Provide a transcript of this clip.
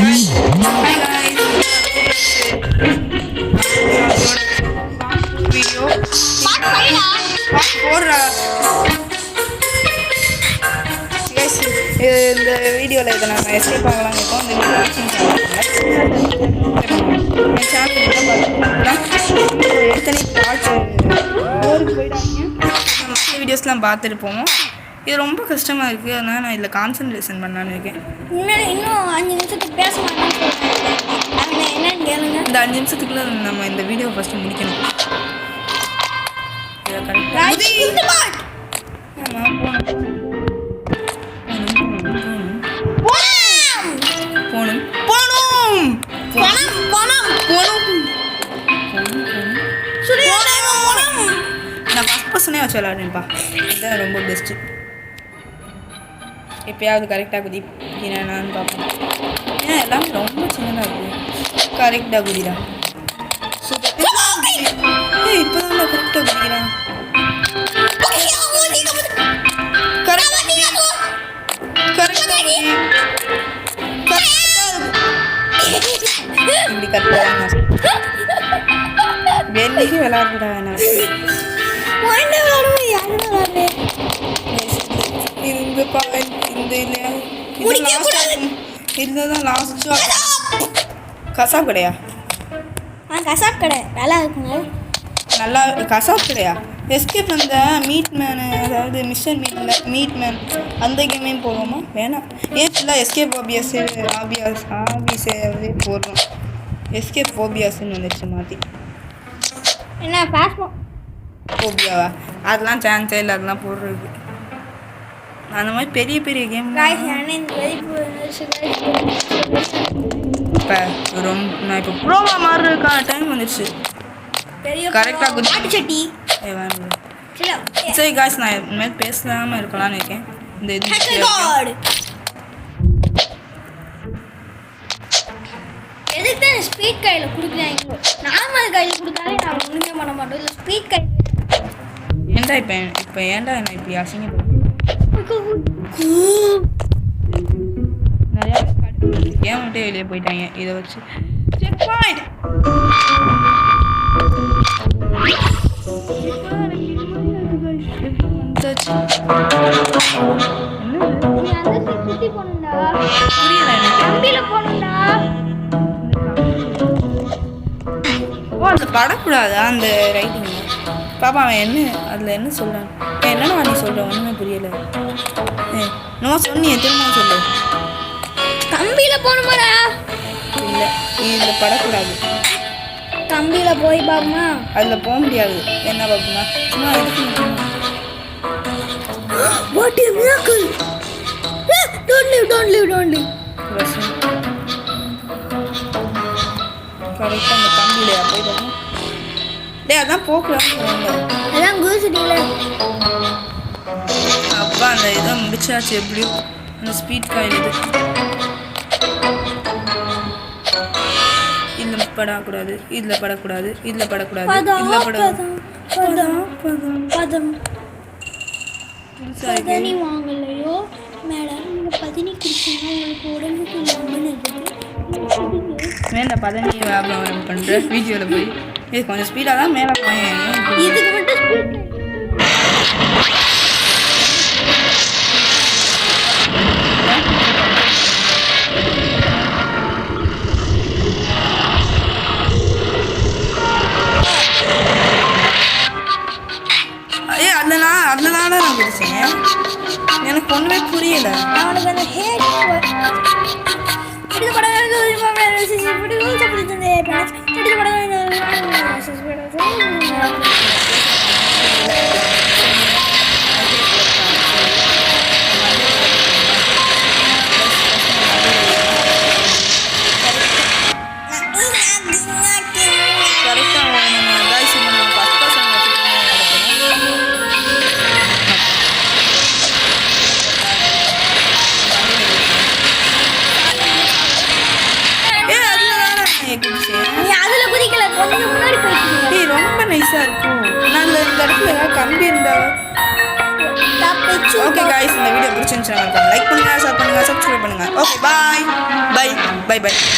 Video இந்த வீடியோவில் இதை நம்ம எஸ்கேப் ஆகலாம் இருக்கோம். இந்த வீடியோ சேனல் எத்தனை பாட்டு ஊருக்கு போயிட்டாங்க. மற்ற வீடியோஸ்லாம் பார்த்துட்டு போவோம். இது ரொம்ப கஷ்டமாக இருக்குது. அதனால் நான் இதில் கான்சன்ட்ரேஷன் பண்ணலான்னு இருக்கேன். இன்னும் 5 நிமிஷத்துக்கு பேச மாட்டேன்னு என்னன்னு கேளுங்க. இந்த 5 நிமிஷத்துக்குள்ளே நம்ம இந்த வீடியோ ஃபஸ்ட்டு முடிக்கணும். இதை கரெக்டாக நான் ஃபஸ்ட் பர்சனே வச்சு விளாடுறேன்ப்பா. இதுதான் ரொம்ப பெஸ்ட்டு. எப்பயாவது கரெக்டாக குதிக்கிறானான்னு பார்ப்போம். ஏன்னா எல்லாமே ரொம்ப சின்னதாக இருக்குது. கரெக்டாக குதிடா. சூப்பர். இப்போ தான் கரெக்டாக குதிக்கிறான். இப்படி கரெக்டாக வெளியே விளாடுறா. இதுதான் லாஸ்ட் கசாப் கடையா? கசாப் கடை நல்லா இருக்குங்க. நல்லா கசாப் கடையா? எஸ்கேப் அந்த மீட் மேனு, அதாவது மிஷன் மீட் மேன் அந்த கேமையும் போடுவோமா? வேணாம். ஏன் ஃபுல்லாக எஸ்கேப் ஆபியாஸே போடுறோம். எஸ்கேப் ஃபோபியாஸ்ன்னு வந்துடுச்சு மாற்றி. என்ன பாஸ்போ ஃபோபியாவா? அதெல்லாம் சான்ஸே இல்லை. அதெல்லாம் போடுறது அந்த மாதிரி பெரிய பெரிய கேம். இப்போ நான் இப்போ ப்ரோவா மாறுறதுக்கான டைம் வந்துடுச்சு. கரெக்டாக குட்டி சரி காய்ஸ், நான் இனிமேல் பேசலாமல் இருக்கலாம்னு இருக்கேன். இந்த இது எதுக்கு ஸ்பீட் கையில் கொடுக்குறாங்க? நார்மல் கையில் கொடுத்தாலே நான் ஒன்றுமே பண்ண மாட்டோம். இல்லை ஸ்பீட் கை ஏன்டா இப்போ ஏன்டா என்ன இப்படி அசிங்கப்படும்? நிறையா பேர் கேம் விட்டே வெளியே போயிட்டாங்க. இதை வச்சு செக் பாயிண்ட் அந்த படக்கூடாதா அந்த ரைட்டிங்? பாப்பா அவன் என்ன அதில் என்ன சொல்கிறான்? என்னென்ன நீ சொல்கிற ஒன்றுமே புரியலை. என்னமோ சொன்னியே, திரும்ப சொல்லு. கம்பியில் போகணுமாடா? இல்லை, இதில் படக்கூடாது. கம்பியில் போய் பாப்பா. அதில் போக முடியாது. என்ன பாப்பா சும்மா இருக்கு. What a miracle! Don't leave. கரெக்டாக அந்த கம்பியிலையா போய் பாப்பா. டே அதான் போக்குறாங்க. அதான் குதிச்சுட்டீங்களே. அப்பா அந்த இதை முடிச்சாச்சு. எப்படியோ அந்த ஸ்பீட் காயில் இது இதில் படக்கூடாது. இதில் படக்கூடாது. இதில் படக்கூடாது. இதில் பதம் பதனி வாங்கலையோ மேடம்? நீங்கள் பதனி குடிச்சீங்கன்னா உங்களுக்கு உடம்புக்கு வேண்டாம். பதனி வியாபாரம் பண்ணுற வீடியோவில் போய் இது கொஞ்சம் ஸ்பீடாக தான் மேலே போயேன். இதுக்கு மட்டும் ஸ்பீட் அதில் தானே நான் குடிச்சேன். எனக்கு ஒன்றுமே புரியலை. அவனுக்கு அந்த ஹேட் ரொம்ப நைஸாக இருக்கும். நான் இந்த இடத்துல கம்பி இருந்தால் ஓகே காய்ஸ். இந்த வீடியோ பிடிச்சிருந்துச்சுன்னா லைக் பண்ணுங்கள், ஷேர் பண்ணுங்கள், சப்ஸ்கிரைப் பண்ணுங்கள். Okay bye. Bye by.